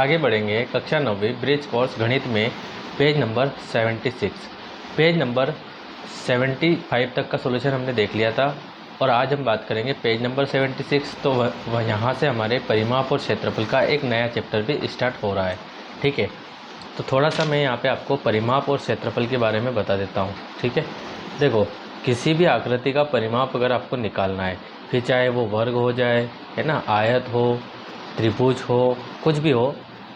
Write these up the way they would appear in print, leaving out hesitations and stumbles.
आगे बढ़ेंगे कक्षा 9वीं ब्रिज कोर्स गणित में पेज नंबर 76। पेज नंबर 75 तक का सॉल्यूशन हमने देख लिया था और आज हम बात करेंगे पेज नंबर 76। तो वह यहाँ से हमारे परिमाप और क्षेत्रफल का एक नया चैप्टर भी स्टार्ट हो रहा है। ठीक है, तो थोड़ा सा मैं यहाँ पे आपको परिमाप और क्षेत्रफल के बारे में बता देता हूँ। ठीक है, देखो किसी भी आकृति का परिमाप अगर आपको निकालना है, फिर चाहे वो वर्ग हो जाए, है ना, आयत हो, त्रिभुज हो, कुछ भी हो,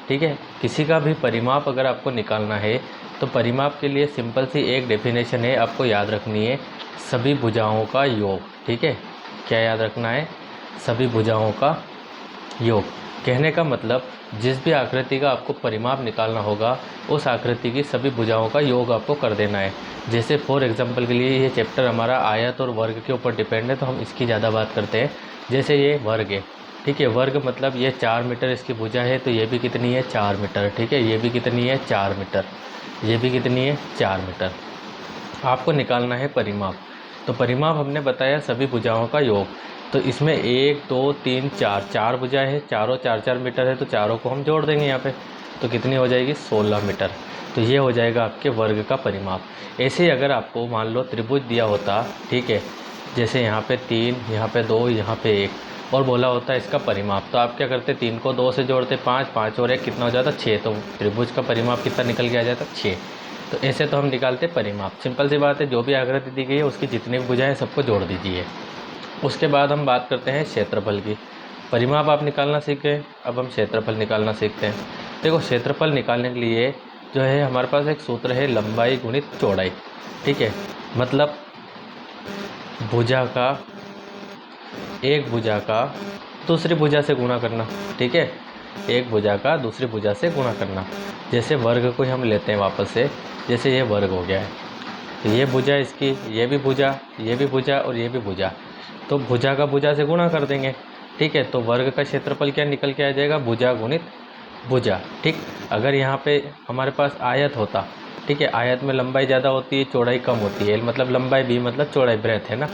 ठीक है, किसी का भी परिमाप अगर आपको निकालना है तो परिमाप के लिए सिंपल सी एक डेफिनेशन है, आपको याद रखनी है, सभी भुजाओं का योग। ठीक है, क्या याद रखना है? सभी भुजाओं का योग। कहने का मतलब जिस भी आकृति का आपको परिमाप निकालना होगा उस आकृति की सभी भुजाओं का योग आपको कर देना है। जैसे फॉर एग्जांपल के लिए ये चैप्टर हमारा आयत और वर्ग के ऊपर डिपेंड है, तो हम इसकी ज़्यादा बात करते हैं। जैसे ये वर्ग है, ठीक है, वर्ग मतलब ये 4 मीटर इसकी भुजा है, तो ये भी कितनी है? 4 मीटर। ठीक है, ये भी कितनी है? 4 मीटर। ये भी कितनी है? 4 मीटर। आपको निकालना है परिमाप। तो परिमाप हमने बताया सभी भुजाओं का योग। तो इसमें 1 2 3 4 भुजाएं हैं, चारों 4-4 मीटर है, तो चारों को हम जोड़ देंगे यहाँ पे, तो कितनी हो जाएगी? 16 मीटर। तो ये हो जाएगा आपके वर्ग का परिमाप। ऐसे ही अगर आपको मान लो त्रिभुज दिया होता, ठीक है, जैसे यहाँ पे 3, यहाँ पे 2, यहाँ पे 1, और बोला होता है इसका परिमाप, तो आप क्या करते? 3 को 2 से जोड़ते, 5, 5 और 1 कितना हो जाता? 6। तो त्रिभुज का परिमाप कितना निकल के आ जाता? 6। तो ऐसे तो हम निकालते परिमाप। सिंपल सी बात है, जो भी आकृति दी गई है उसकी जितनी भी भुजाएं सबको जोड़ दीजिए। उसके बाद हम बात करते हैं क्षेत्रफल की। परिमाप आप निकालना सीख गए, अब हम क्षेत्रफल निकालना सीखते हैं। देखो एक निकालने के लिए जो है हमारे पास एक सूत्र है, लंबाई गुणित चौड़ाई। ठीक है, मतलब भुजा का, एक भुजा का दूसरी भुजा से गुणा करना। ठीक है, एक भुजा का दूसरी भुजा से गुणा करना। जैसे वर्ग को हम लेते हैं वापस से, जैसे ये वर्ग हो गया है, तो ये भुजा इसकी, ये भी भुजा, ये भी भुजा और ये भी भुजा, तो भुजा का भुजा से गुणा कर देंगे। ठीक है, तो वर्ग का क्षेत्रफल क्या निकल के आ जाएगा? भुजा गुणित भुजा। ठीक, अगर यहाँ पे हमारे पास आयत होता, ठीक है, आयत में लंबाई ज़्यादा होती है, चौड़ाई कम होती है, मतलब लंबाई भी मतलब चौड़ाई ब्रेथ है ना,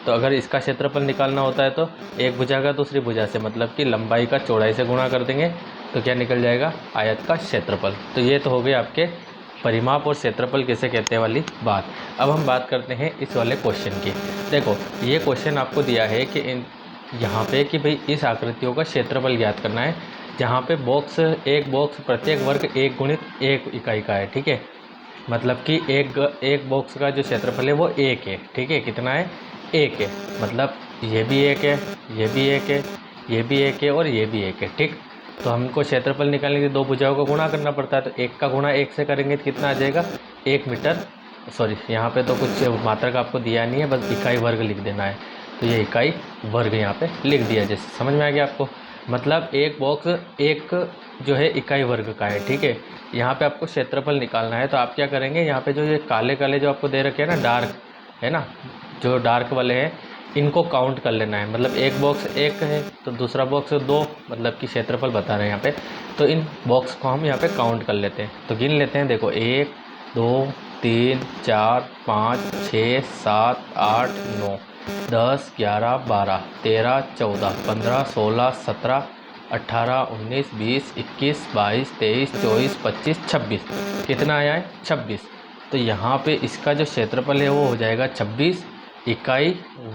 तो अगर इसका क्षेत्रफल निकालना होता है तो एक भुजा का दूसरी भुजा से, मतलब कि लंबाई का चौड़ाई से गुणा कर देंगे, तो क्या निकल जाएगा? आयत का क्षेत्रफल। तो ये तो हो गए आपके परिमाप और क्षेत्रफल किसे कहते हैं वाली बात। अब हम बात करते हैं इस वाले क्वेश्चन की। देखो ये क्वेश्चन आपको दिया है कि यहाँ पे कि भाई इस आकृतियों का क्षेत्रफल ज्ञात करना है, जहाँ पे एक बॉक्स प्रत्येक वर्ग 1 गुणित 1 इकाई का है। ठीक है, मतलब कि एक बॉक्स का जो क्षेत्रफल है वो 1 है। ठीक है, कितना है? 1 है, मतलब ये भी 1 है, ये भी 1 है, ये भी 1 है और ये भी 1 है। ठीक, तो हमको क्षेत्रफल निकालने के लिए दो भुजाओं को गुणा करना पड़ता है, तो 1 का गुणा 1 से करेंगे तो कितना आ जाएगा? 1 मीटर। सॉरी, यहाँ पे तो कुछ मात्रक आपको दिया नहीं है, बस इकाई वर्ग लिख देना है, तो ये इकाई वर्ग यहाँ पे लिख दिया। जैसे समझ में आ गया आपको, मतलब एक बॉक्स एक जो है इकाई वर्ग का है। ठीक है, यहाँ पे आपको क्षेत्रफल निकालना है, तो आप क्या करेंगे? यहाँ पे जो ये काले काले जो आपको दे रखे हैं ना, डार्क है ना, जो डार्क वाले हैं, इनको काउंट कर लेना है। मतलब एक बॉक्स 1 है तो दूसरा बॉक्स 2, मतलब कि क्षेत्रफल बता रहे हैं यहाँ पे, तो इन बॉक्स को हम यहाँ पे काउंट कर लेते हैं। तो गिन लेते हैं, देखो 1 2 3 4 5 6 7 8 9 10 11 12 13 14 15 16 17 18 19 20 21 22 23 24 25 26। कितना आया है? 26। तो यहाँ पे इसका जो क्षेत्रफल है वो हो जाएगा 26 इकाई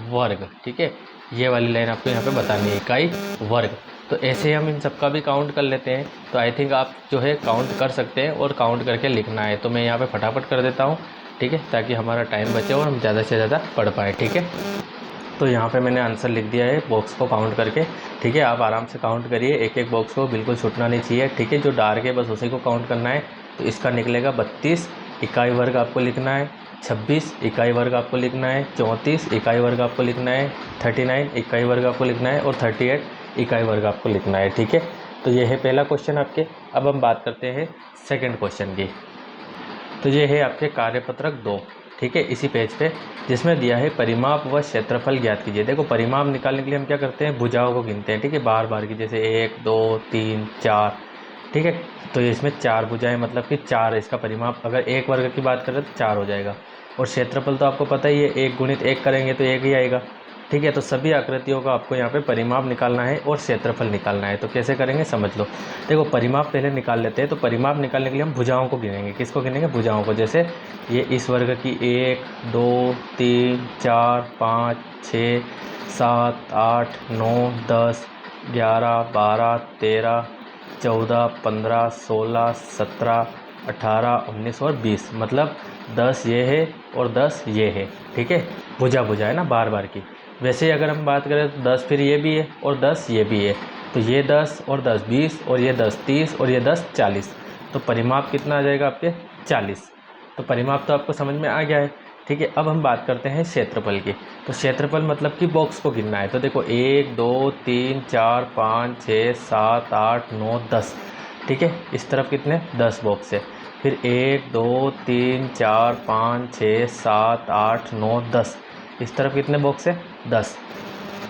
वर्ग। ठीक है, ये वाली लाइन आपको यहाँ पे बतानी है, इकाई वर्ग। तो ऐसे हम इन सबका भी काउंट कर लेते हैं। तो आई थिंक आप जो है काउंट कर सकते हैं और काउंट करके लिखना है, तो मैं यहाँ पे फटाफट कर देता हूँ। ठीक है, ताकि हमारा टाइम बचे और हम ज़्यादा से ज़्यादा पढ़ पाएँ। ठीक है, तो यहाँ पे मैंने आंसर लिख दिया है बॉक्स को काउंट करके। ठीक है, आप आराम से काउंट करिए, एक एक बॉक्स को बिल्कुल छूटना नहीं चाहिए। ठीक है, जो डार्क है बस उसी को काउंट करना है। तो इसका निकलेगा 32 इकाई वर्ग आपको लिखना है, 26 इकाई वर्ग आपको लिखना है, 34 इकाई वर्ग आपको लिखना है, 39 इकाई वर्ग आपको लिखना है और 38 इकाई वर्ग आपको लिखना है। ठीक है, तो ये है पहला क्वेश्चन आपके। अब हम बात करते हैं सेकंड क्वेश्चन की। तो ये है आपके कार्यपत्रक 2। ठीक है, इसी पेज पे, जिसमें दिया है परिमाप व क्षेत्रफल ज्ञात कीजिए। देखो परिमाप निकालने के लिए हम क्या करते हैं? भुजाओं को गिनते हैं। ठीक है, बार बार की, जैसे 1 2 3 4। ठीक है, तो इसमें 4 भुजाएं, मतलब कि 4 है इसका परिमाप। अगर एक वर्ग की बात करें तो 4 हो जाएगा। और क्षेत्रफल तो आपको पता ही है, 1 गुणित 1 करेंगे तो 1 ही आएगा। ठीक है। तो सभी आकृतियों का आपको यहाँ पे परिमाप निकालना है और क्षेत्रफल निकालना है। तो कैसे करेंगे समझ लो। देखो परिमाप पहले निकाल लेते हैं। तो परिमाप निकालने के लिए हम भुजाओं को गिनेंगे। किसको गिनेंगे? भुजाओं को। जैसे ये इस वर्ग की 1 2 3 4 5 6 7 8 9 10 11 12 13 14 15 16 17 18 19 और 20, मतलब 10 ये है और 10 ये है। ठीक है, भुजा भुजा है ना, बार बार की। वैसे ही अगर हम बात करें तो 10 फिर ये भी है और 10 ये भी है। तो ये 10 और 10 20 और ये 10 30 और ये 10 40। तो परिमाप कितना आ जाएगा आपके? 40। तो परिमाप तो आपको समझ में आ गया है। ठीक है, अब हम बात करते हैं क्षेत्रफल की। तो क्षेत्रफल मतलब कि बॉक्स को गिनना है। तो देखो 1 2 3 4 5 6 7 8 9 10। ठीक है, इस तरफ कितने? 10 बॉक्स है। फिर 1 2 3 4 5 6 7 8 9 10। इस तरफ कितने बॉक्स है? 10।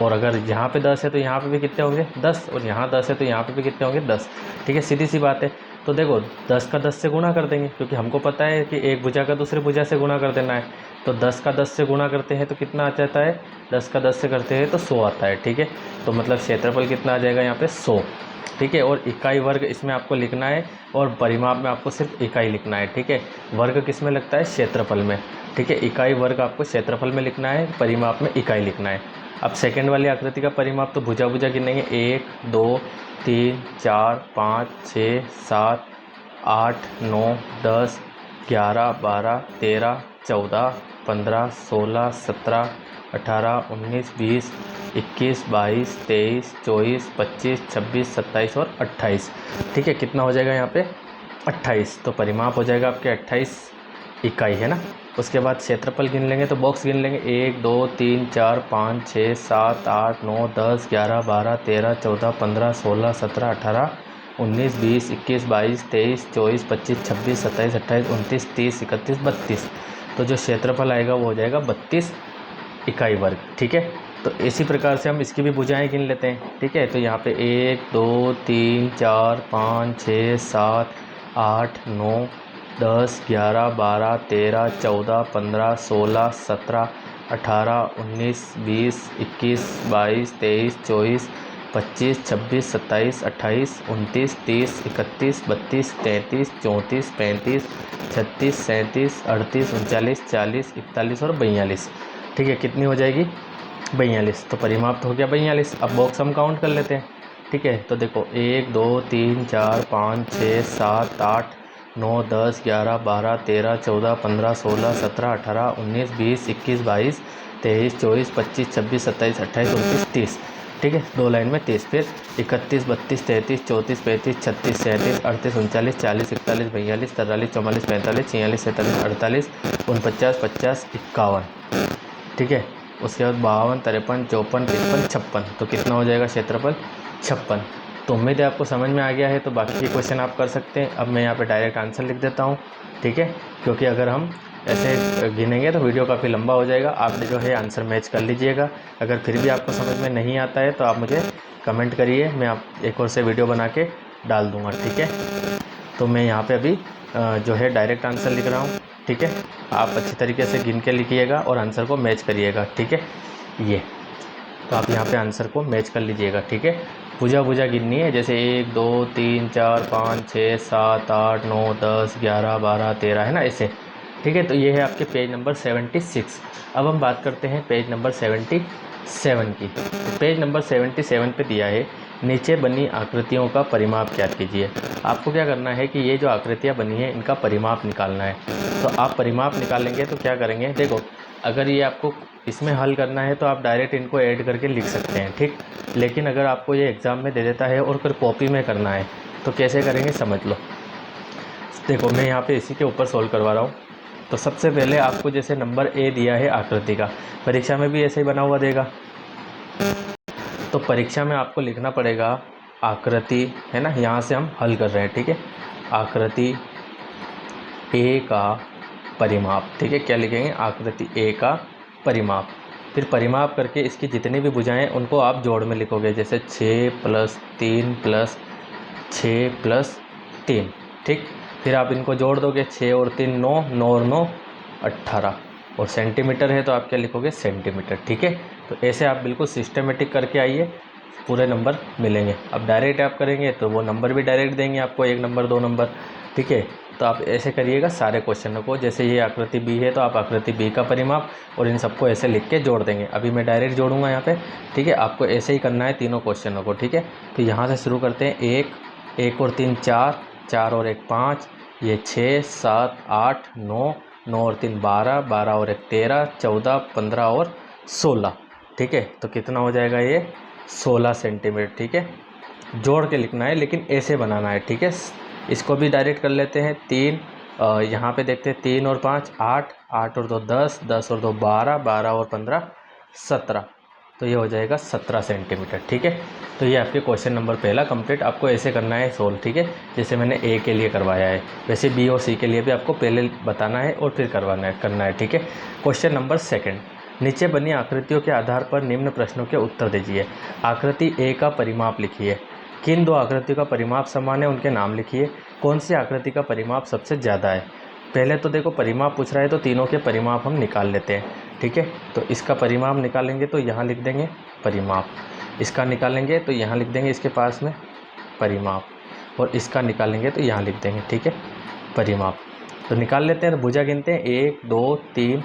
और अगर यहाँ पे 10 है तो यहाँ पे भी कितने होंगे? 10। और यहाँ 10 है तो यहाँ पे भी कितने होंगे? 10। ठीक है, सीधी सी बात है। तो देखो 10 का 10 से गुणा कर देंगे, क्योंकि हमको पता है कि एक भुजा का दूसरे भुजा से गुणा कर देना है। तो 10 का 10 से गुणा करते हैं तो कितना आ जाता है? 10 का 10 से करते हैं तो 100 आता है। ठीक है, तो मतलब क्षेत्रफल कितना आ जाएगा यहाँ पे? 100। ठीक है, और इकाई वर्ग इसमें आपको लिखना है और परिमाप में आपको सिर्फ इकाई लिखना है। ठीक है, वर्ग किस में लगता है? क्षेत्रफल में। ठीक है, इकाई वर्ग आपको क्षेत्रफल में लिखना है, परिमाप में इकाई लिखना है। अब सेकंड वाली आकृति का परिमाप तो भुजा भुजा गिनेंगे। 1 2 3 4 5 6 7 8 9 10 11 12 13 14 15 16 17 18 19 20 21 22 23 24 25 26 27 और 28। ठीक है, कितना हो जाएगा यहाँ पे? 28। तो परिमाप हो जाएगा आपके 28 इकाई, है ना। उसके बाद क्षेत्रफल गिन लेंगे। तो बॉक्स गिन लेंगे। 1 2 3 4 5 6 7 8 9 10 11 12 13 14 15 16 17 18 19 20 21 22 23 24 25 26 27 28 29 30 31 32। तो जो क्षेत्रफल आएगा वो हो जाएगा 32 इकाई वर्ग। ठीक है, तो इसी प्रकार से हम इसकी भी भुजाएं गिन लेते हैं। ठीक है, तो यहाँ पे 1 2 3 4 5 6 7 8 9 10 11 12 13 14 15 16 17 18 19 20 21 22 23 24 25 26 27 28 29 30 31 32 33 34 35 36 37 38 39 40 41 और 42। ठीक है, कितनी हो जाएगी? 42। तो परिमाप तो हो गया 42। अब बॉक्स हम काउंट कर लेते हैं। ठीक है, तो देखो 1 2 3 4 5 6 7 8 9 10 11 12 13 14 15 16 17 18 19 20 21 22 23 24 25 26 27 28 29 30। ठीक है, दो लाइन में 30। फिर 31 32 33 34 35 36 37 38 39 40 41 42 43 44 45 46 47 48 49 50 51। ठीक है, उसके बाद 52 53 54 53 56। तो कितना हो जाएगा क्षेत्रफल? 56। तो उम्मीद है आपको समझ में आ गया है। तो बाकी के क्वेश्चन आप कर सकते हैं। अब मैं यहाँ पे डायरेक्ट आंसर लिख देता हूँ। ठीक है, क्योंकि अगर हम ऐसे गिनेंगे तो वीडियो काफ़ी लंबा हो जाएगा। आप जो है आंसर मैच कर लीजिएगा। अगर फिर भी आपको समझ में नहीं आता है तो आप मुझे कमेंट करिए, मैं आप एक और से वीडियो बना के डाल दूँगा। ठीक है, तो मैं यहाँ पे अभी जो है डायरेक्ट आंसर लिख रहा हूँ। ठीक है, आप अच्छी तरीके से गिन के लिखिएगा और आंसर को मैच करिएगा। ठीक है, ये तो आप यहाँ पे आंसर को मैच कर लीजिएगा। ठीक है, भुजा भुजा गिननी है, जैसे 1 2 3 4 5 6 7 8 9 10 11 12 13, है ना, ऐसे। ठीक है, तो ये है आपके पेज नंबर 76। अब हम बात करते हैं पेज नंबर 77 की। तो पेज नंबर 77 पे दिया है, नीचे बनी आकृतियों का परिमाप ज्ञात कीजिए। आपको क्या करना है कि ये जो आकृतियाँ बनी है इनका परिमाप निकालना है। तो आप परिमाप निकालेंगे तो क्या करेंगे? देखो, अगर ये आपको इसमें हल करना है तो आप डायरेक्ट इनको ऐड करके लिख सकते हैं। ठीक, लेकिन अगर आपको ये एग्ज़ाम में दे देता है और फिर कॉपी में करना है तो कैसे करेंगे समझ लो। देखो, मैं यहाँ पे इसी के ऊपर सॉल्व करवा रहा हूँ। तो सबसे पहले आपको जैसे नंबर ए दिया है आकृति का, परीक्षा में भी ऐसे ही बना हुआ देगा। तो परीक्षा में आपको लिखना पड़ेगा आकृति, है ना, यहाँ से हम हल कर रहे हैं। ठीक है, आकृति ए का परिमाप। ठीक है, क्या लिखेंगे? आकृति ए का परिमाप। फिर परिमाप करके इसकी जितनी भी भुजाएं उनको आप जोड़ में लिखोगे, जैसे 6 + 3 + 6 + 3। ठीक, फिर आप इनको जोड़ दोगे, 6 और 3 9, 9 और 9 18, और सेंटीमीटर है तो आप क्या लिखोगे? सेंटीमीटर। ठीक है, तो ऐसे आप बिल्कुल सिस्टमेटिक करके आइए, पूरे नंबर मिलेंगे। अब डायरेक्ट आप करेंगे तो वो नंबर भी डायरेक्ट देंगे आपको, 1 नंबर 2 नंबर, ठीक है। तो आप ऐसे करिएगा सारे क्वेश्चनों को। जैसे ये आकृति बी है तो आप आकृति बी का परिमाप और इन सबको ऐसे लिख के जोड़ देंगे। अभी मैं डायरेक्ट जोड़ूंगा यहाँ पे, ठीक है। आपको ऐसे ही करना है तीनों क्वेश्चनों को, ठीक है। तो यहाँ से शुरू करते हैं। 1 और 3 4, 4 और 1 5, ये 6 7 8 9, 9 और 3 12, 12 और 1 13, 14 15 और 16, ठीक है। तो कितना हो जाएगा ये 16 सेंटीमीटर, ठीक है। जोड़ के लिखना है लेकिन ऐसे बनाना है, ठीक है। इसको भी डायरेक्ट कर लेते हैं। 3 यहाँ पे देखते हैं, 3 और 5 8, 8 और 2 10, 10 और 2 12, 12 और 15 17, तो ये हो जाएगा 17 सेंटीमीटर, ठीक है। तो ये आपके क्वेश्चन नंबर पहला कंप्लीट। आपको ऐसे करना है सोल्व, ठीक है, जैसे मैंने ए के लिए करवाया है। वैसे बी और सी के लिए भी आपको पहले बताना है और फिर करना है, ठीक है। क्वेश्चन नंबर सेकंड, नीचे बनी आकृतियों के आधार पर निम्न प्रश्नों के उत्तर दीजिए। आकृति ए का परिमाप लिखिए। किन 2 आकृतियों का परिमाप समान है, उनके नाम लिखिए। कौन सी आकृति का परिमाप सबसे ज़्यादा है। पहले तो देखो परिमाप पूछ रहा है तो तीनों के परिमाप हम निकाल लेते हैं, ठीक है। तो इसका परिमाप निकालेंगे तो यहाँ लिख देंगे परिमाप, इसका निकालेंगे तो यहाँ लिख देंगे इसके पास में परिमाप, और इसका निकालेंगे तो यहाँ लिख देंगे, ठीक है, परिमाप। तो निकाल लेते हैं। तो भुजा गिनते हैं, 1 2 3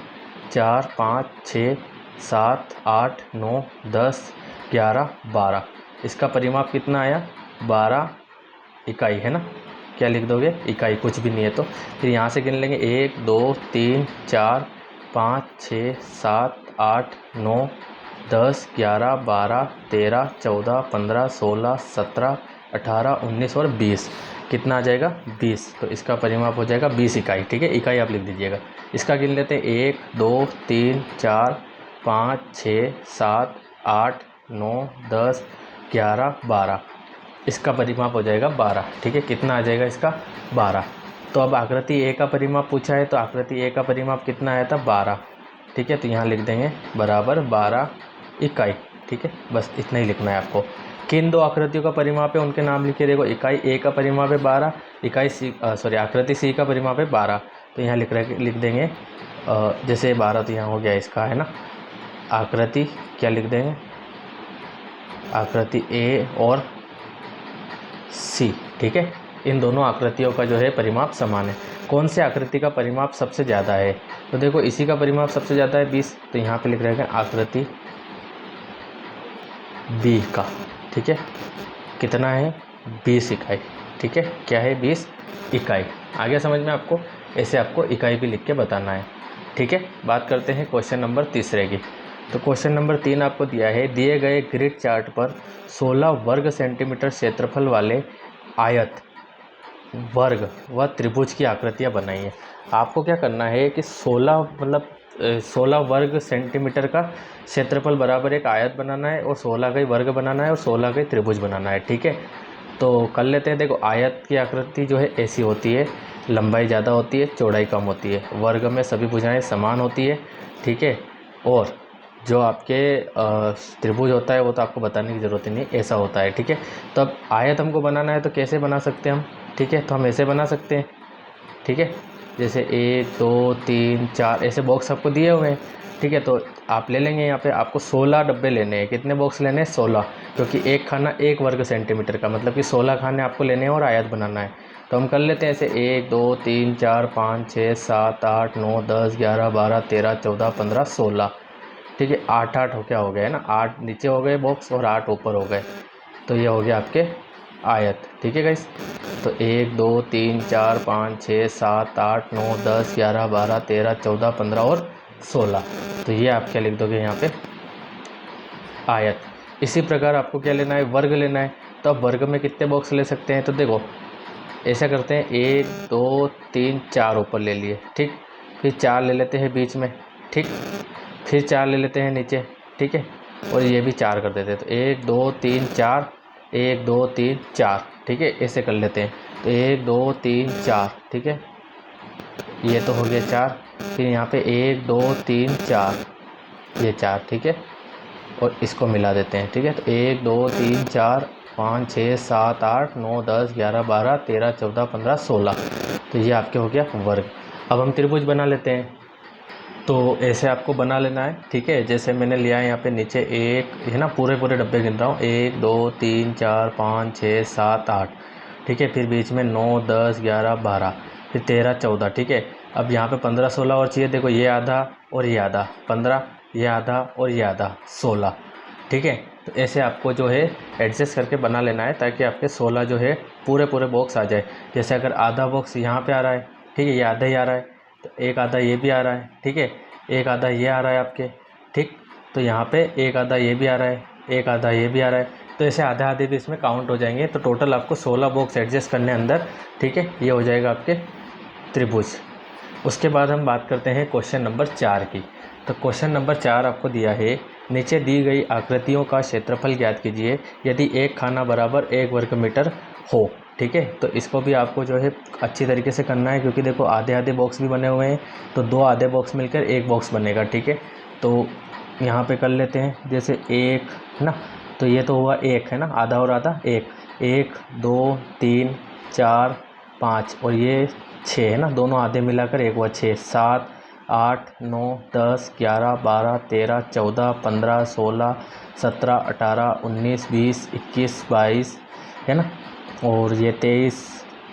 4 5 6 7 8 9 10 11 12। इसका परिमाप कितना आया 12 इकाई, है ना। क्या लिख दोगे इकाई, कुछ भी नहीं है तो फिर यहाँ से गिन लेंगे 1 2 3 4 5 6 7 8 9 10 11 12 13 14 15 16 17 18 19 और 20। कितना आ जाएगा 20। तो इसका परिमाप हो जाएगा 20 इकाई, ठीक है। इकाई आप लिख दीजिएगा। इसका गिन लेते हैं 1 2 3 4 5 6 7 8 9 10 11 12। इसका परिमाप हो जाएगा 12, ठीक है। कितना आ जाएगा इसका 12। तो अब आकृति ए का परिमाप पूछा है तो आकृति ए का परिमाप कितना आया था 12, ठीक है। तो यहाँ लिख देंगे बराबर 12 इकाई, ठीक है। बस इतना ही लिखना है आपको। किन 2 आकृतियों का परिमाप है उनके नाम लिखिए। देखो इकाई ए का परिमाप है 12, इकाई सी आकृति सी का परिमाप है 12। तो यहाँ लिख देंगे जैसे 12 तो यहाँ हो गया इसका, है ना। आकृति क्या लिख देंगे, आकृति ए और सी, ठीक है। इन दोनों आकृतियों का जो है परिमाप समान है। कौन से आकृति का परिमाप सबसे ज़्यादा है। तो देखो इसी का परिमाप सबसे ज़्यादा है 20। तो यहाँ पे लिख रहे हैं आकृति बी का, ठीक है। कितना है 20 इकाई, ठीक है। क्या है 20 इकाई। आगे समझ में आपको, ऐसे आपको इकाई भी लिख के बताना है, ठीक है। बात करते हैं क्वेश्चन नंबर तीसरे की। तो क्वेश्चन नंबर 3 आपको दिया है, दिए गए ग्रिड चार्ट पर 16 वर्ग सेंटीमीटर क्षेत्रफल वाले आयत, वर्ग व त्रिभुज की आकृतियां बनाई हैं। आपको क्या करना है कि 16 वर्ग सेंटीमीटर का क्षेत्रफल बराबर एक आयत बनाना है और 16 का ही वर्ग बनाना है और 16 का ही त्रिभुज बनाना है, ठीक है। तो कर लेते हैं। देखो आयत की आकृति जो है ऐसी होती है, लंबाई ज़्यादा होती है, चौड़ाई कम होती है। वर्ग में सभी भुजाएं समान होती है, ठीक है। और जो आपके त्रिभुज होता है वो तो आपको बताने की ज़रूरत ही नहीं, ऐसा होता है, ठीक है। तो अब आयत हमको बनाना है तो कैसे बना सकते हैं हम, ठीक है। तो हम ऐसे बना सकते हैं, ठीक है। जैसे 1 2 3 4 ऐसे बॉक्स आपको दिए हुए हैं, ठीक है। तो आप ले लेंगे, यहाँ पे आपको 16 डब्बे लेने हैं। कितने बॉक्स लेने हैं 16, क्योंकि एक खाना 1 वर्ग सेंटीमीटर का, मतलब कि 16 खाने आपको लेने हैं और आयत बनाना है। तो हम कर लेते हैं ऐसे 1 2 3 4 5 6 7 8 9 10 11 12 13 14 15 16, ठीक है। 8 8 क्या हो गया है ना, 8 नीचे हो गए बॉक्स और 8 ऊपर हो गए। तो ये हो गया आपके आयत, ठीक है गाइस। तो 1 2 3 4 5 6 7 8 9 10 11 12 13 14 15 और 16। तो ये आप क्या लिख दोगे यहाँ पे आयत। इसी प्रकार आपको क्या लेना है, वर्ग लेना है। तो अब वर्ग में कितने बॉक्स ले सकते हैं, तो देखो ऐसा करते हैं 1 2 3 4 ऊपर ले लिए, ठीक। फिर 4 ले लेते हैं बीच में, ठीक। फिर 4 ले लेते हैं नीचे, ठीक है। और ये भी 4 कर देते हैं। तो 1 2 3 4 1 2 3 4, ठीक है। ऐसे कर लेते हैं। तो 1 2 3 4, ठीक है। ये तो हो गया 4। फिर यहाँ पे 1 2 3 4, ये 4, ठीक है। और इसको मिला देते हैं, ठीक है। तो 1 2 3 4 5 6 7 8 9 10 11 12 13 14 15 16। तो ये आपके हो गया वर्ग। अब हम त्रिभुज बना लेते हैं। तो ऐसे आपको बना लेना है, ठीक है। जैसे मैंने लिया है यहाँ पे नीचे एक है ना, पूरे पूरे डब्बे गिन रहा हूँ, 1 2 3 4 5 6 7 8, ठीक है। फिर बीच में 9 10 11 12, फिर 13 14, ठीक है। अब यहाँ पे 15 16 और चाहिए, देखो ये आधा और ये आधा 15, ये आधा और ये आधा 16, ठीक है। तो ऐसे आपको जो है एडजस्ट करके बना लेना है ताकि आपके 16 जो है पूरे पूरे बॉक्स आ जाए। जैसे अगर आधा बॉक्स यहाँ पे आ रहा है, ठीक है, ये आधा ही आ रहा है, तो एक आधा ये भी आ रहा है, ठीक है, एक आधा ये आ रहा है आपके, ठीक। तो यहाँ पे एक आधा ये भी आ रहा है, एक आधा ये भी आ रहा है, तो ऐसे आधे आधे भी इसमें काउंट हो जाएंगे। तो टोटल आपको 16 बॉक्स एडजस्ट करने अंदर, ठीक है। ये हो जाएगा आपके त्रिभुज। उसके बाद हम बात करते हैं क्वेश्चन नंबर 4 की। तो क्वेश्चन नंबर 4 आपको दिया है, नीचे दी गई आकृतियों का क्षेत्रफल ज्ञात कीजिए यदि एक खाना बराबर 1 वर्ग मीटर हो, ठीक है। तो इसको भी आपको जो है अच्छी तरीके से करना है, क्योंकि देखो आधे आधे बॉक्स भी बने हुए हैं, तो 2 आधे बॉक्स मिलकर एक बॉक्स बनेगा, ठीक है। तो यहाँ पे कर लेते हैं, जैसे एक है ना, तो ये तो हुआ एक है ना, आधा और आधा एक, 1 2 3 4 5 और ये 6 है ना, दोनों आधे मिलाकर एक हुआ 6 7 8 9 10 11 12 13 14 15 16 17 18 19 20 21 22 है ना, और ये 23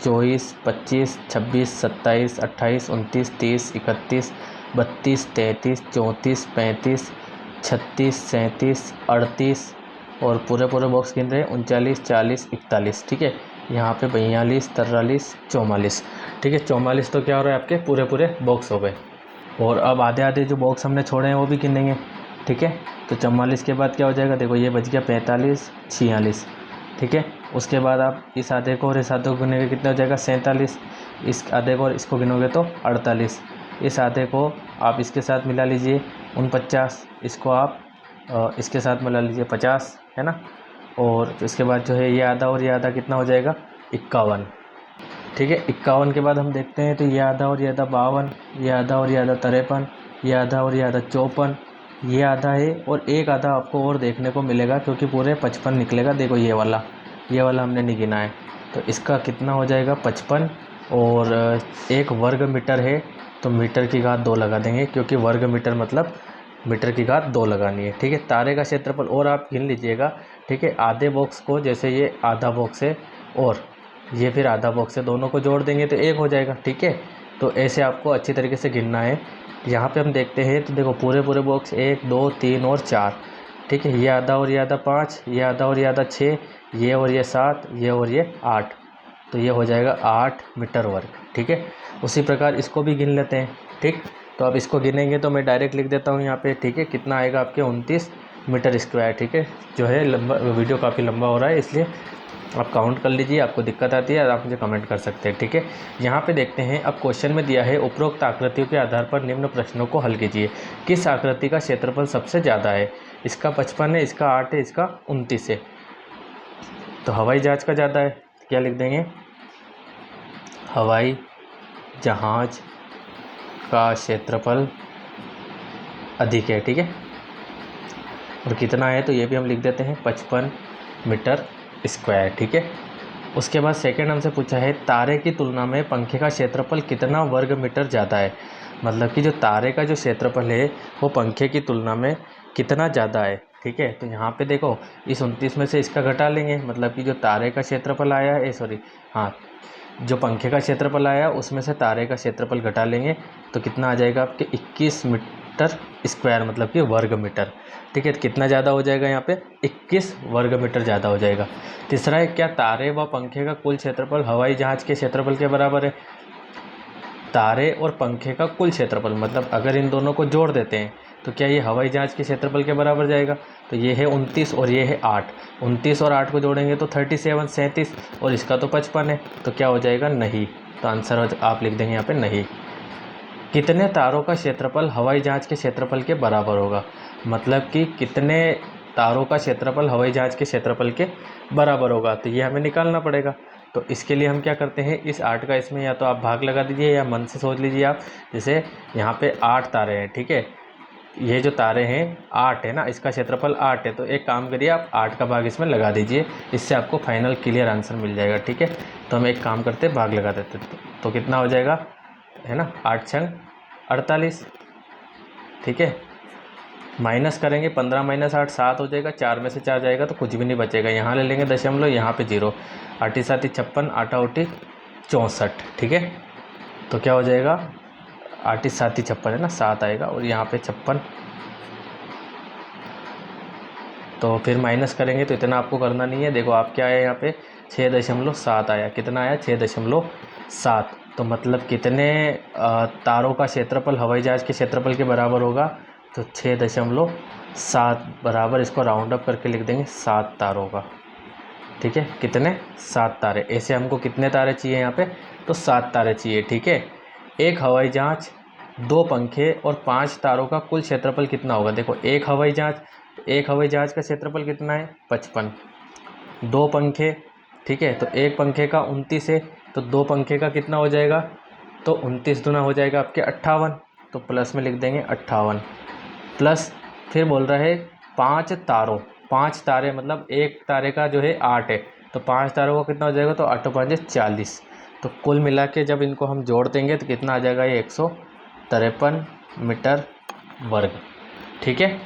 24 25 26 27 28 29 30 31 32 33 34 35 36 37 38 और पूरे पूरे बॉक्स गिन रहे हैं 39 40 41, ठीक है। यहाँ पे 42 43 44, ठीक है। 44 तो क्या हो रहा है, आपके पूरे पूरे बॉक्स हो गए। और अब आधे आधे जो बॉक्स हमने छोड़े हैं वो भी गिनेंगे, ठीक है। तो 44 के बाद क्या हो जाएगा, देखो ये बच गया 45 46, ठीक है। उसके बाद आप इस आधे को और इस आधे को गिनेंगे, कितना हो जाएगा 47, इस आधे को और इसको गिनोगे तो 48, इस आधे को आप इसके साथ मिला लीजिए 49, इसको आप इसके साथ मिला लीजिए 50, है ना। और इसके बाद जो है ये आधा और ये आधा कितना हो जाएगा 51, ठीक है। 51 के बाद हम देखते हैं, तो ये आधा और ये आधा 52, ये आधा और ये आधा 53, ये आधा और ये आधा 54, ये आधा है और एक आधा आपको और देखने को मिलेगा, क्योंकि पूरे 55 निकलेगा। देखो ये वाला हमने नहीं गिना है, तो इसका कितना हो जाएगा 55। और एक वर्ग मीटर है, तो मीटर की घात 2 लगा देंगे, क्योंकि वर्ग मीटर मतलब मीटर की घात 2 लगानी है, ठीक है। तारे का क्षेत्रफल और आप गिन लीजिएगा, ठीक है। आधे बॉक्स को, जैसे ये आधा बॉक्स है और ये फिर आधा बॉक्स है, दोनों को जोड़ देंगे तो एक हो जाएगा, ठीक है। तो ऐसे आपको अच्छी तरीके से गिनना है। यहाँ पे हम देखते हैं, तो देखो पूरे पूरे बॉक्स 1 2 3 और 4, ठीक है। ये आधा और ये आधा 5, ये आधा और ये आधा 6, ये और ये 7, ये और ये 8, तो ये हो जाएगा 8 मीटर वर्ग, ठीक है। उसी प्रकार इसको भी गिन लेते हैं, ठीक। तो अब इसको गिनेंगे तो मैं डायरेक्ट लिख देता हूँ यहाँ पे, ठीक है। कितना आएगा आपके 29 मीटर स्क्वायर, ठीक है। जो है लंबा, वीडियो काफ़ी लंबा हो रहा है, इसलिए आप काउंट कर लीजिए। आपको दिक्कत आती है आप मुझे कमेंट कर सकते हैं, ठीक है। यहाँ पे देखते हैं, अब क्वेश्चन में दिया है उपरोक्त आकृतियों के आधार पर निम्न प्रश्नों को हल कीजिए। किस आकृति का क्षेत्रफल सबसे ज़्यादा है? इसका 55 है, इसका 8 है, इसका 29 है। तो हवाई जहाज़ का ज़्यादा है, क्या लिख देंगे, हवाई जहाज़ का क्षेत्रफल अधिक है, ठीक है। और कितना है, तो ये भी हम लिख देते हैं 55 मीटर स्क्वायर, ठीक है। उसके बाद सेकंड हमसे पूछा है, तारे की तुलना में पंखे का क्षेत्रफल कितना वर्ग मीटर ज़्यादा है? मतलब कि जो तारे का जो क्षेत्रफल है वो पंखे की तुलना में कितना ज़्यादा है, ठीक है। तो यहाँ पे देखो, इस 29 में से इसका घटा लेंगे, मतलब कि जो तारे का क्षेत्रफल आया है, हाँ, जो पंखे का क्षेत्रफल आया उसमें से तारे का क्षेत्रफल घटा लेंगे, तो कितना आ जाएगा आपके 21 मीटर स्क्वायर, मतलब कि वर्ग मीटर, ठीक है। तो कितना ज़्यादा हो जाएगा यहाँ पे, 21 वर्ग मीटर ज़्यादा हो जाएगा। तीसरा है, क्या तारे व पंखे का कुल क्षेत्रफल हवाई जहाज़ के क्षेत्रफल के बराबर है? तारे और पंखे का कुल क्षेत्रफल, मतलब अगर इन दोनों को जोड़ देते हैं तो क्या ये हवाई जहाज़ के क्षेत्रफल के बराबर जाएगा? तो ये है 29 और ये है 8, 29 और 8 को जोड़ेंगे तो 37 37, और इसका तो 55 है, तो क्या हो जाएगा, नहीं। तो आंसर आप लिख देंगे यहाँ पे नहीं। कितने तारों का क्षेत्रफल हवाई जहाज़ के क्षेत्रफल के बराबर होगा? मतलब कि कितने तारों का क्षेत्रफल हवाई जहाज़ के क्षेत्रफल के बराबर होगा, तो ये हमें निकालना पड़ेगा। तो इसके लिए हम क्या करते हैं, इस 8 का इसमें या तो आप भाग लगा दीजिए या मन से सोच लीजिए आप। जैसे यहाँ पे 8 तारे हैं, ठीक है, ये जो तारे हैं 8 है ना, इसका क्षेत्रफल 8 है, तो एक काम करिए, आप 8 का भाग इसमें लगा दीजिए, इससे आपको फाइनल क्लियर आंसर मिल जाएगा, ठीक है। तो हम एक काम करते, भाग लगा देते, तो कितना हो जाएगा, है ना, 8 छंग 48, ठीक है। माइनस करेंगे 15 माइनस 8 7 हो जाएगा, 4 में से 4 जाएगा तो कुछ भी नहीं बचेगा। यहाँ ले लेंगे दशमलव, यहाँ पे 0, 8 7 56, 8 8 64, ठीक है। तो क्या हो जाएगा, 8 7 56 है ना, 7 आएगा और यहाँ पे 56। तो फिर माइनस करेंगे तो इतना आपको करना नहीं है। देखो आप क्या आया यहाँ पे 6.7 आया, कितना आया 6.7। तो मतलब कितने तारों का क्षेत्रफल हवाई जहाज़ के क्षेत्रफल के बराबर होगा, तो 6.7 बराबर, इसको राउंड अप करके लिख देंगे 7 तारों का, ठीक है। कितने, 7 तारे। ऐसे हमको कितने तारे चाहिए यहाँ पे, तो 7 तारे चाहिए, ठीक है। एक हवाई जहाज़, 2 पंखे और 5 तारों का कुल क्षेत्रफल कितना होगा। देखो एक हवाई जहाज़ का क्षेत्रफल कितना है 55, 2 पंखे, ठीक है, तो एक पंखे का 29 है, तो 2 पंखे का कितना हो जाएगा, तो 29 दूना हो जाएगा आपके 58, तो प्लस में लिख देंगे 58 प्लस। फिर बोल रहा है 5 तारों, 5 तारे मतलब एक तारे का जो है 8 है, तो 5 तारों का कितना हो जाएगा, तो 8 5 40। तो कुल मिला के जब इनको हम जोड़ देंगे तो कितना आ जाएगा, ये 153 मीटर वर्ग, ठीक है।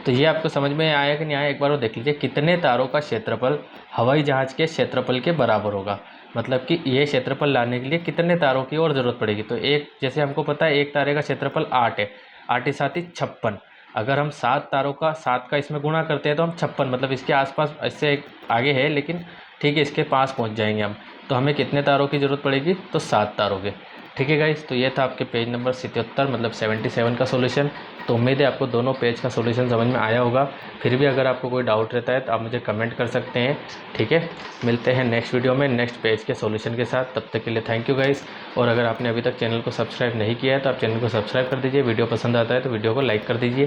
तो ये आपको समझ में आया कि नहीं आया, एक बार वो देख लीजिए, कितने तारों का क्षेत्रफल हवाई जहाज़ के क्षेत्रफल के बराबर होगा। मतलब कि ये क्षेत्रफल लाने के लिए कितने तारों की और ज़रूरत पड़ेगी। तो एक, जैसे हमको पता है एक तारे का क्षेत्रफल 8 है, 8 7 56, अगर हम 7 तारों का 7 का इसमें गुणा करते हैं तो हम 56, मतलब इसके आसपास, इससे आगे है लेकिन ठीक है, इसके पास पहुंच जाएंगे हम। तो हमें कितने तारों की ज़रूरत पड़ेगी, तो 7 तारों के, ठीक है गाइस। तो ये था आपके पेज नंबर 77 मतलब 77 का सोल्यूशन। तो उम्मीद है आपको दोनों पेज का सोल्यूशन समझ में आया होगा। फिर भी अगर आपको कोई डाउट रहता है तो आप मुझे कमेंट कर सकते हैं, ठीक है। मिलते हैं नेक्स्ट वीडियो में नेक्स्ट पेज के सोल्यूशन के साथ, तब तक के लिए थैंक यू गाइस। और अगर आपने अभी तक चैनल को सब्सक्राइब नहीं किया है तो आप चैनल को सब्सक्राइब कर दीजिए, वीडियो पसंद आता है तो वीडियो को लाइक कर दीजिए,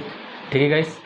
ठीक है गाइस।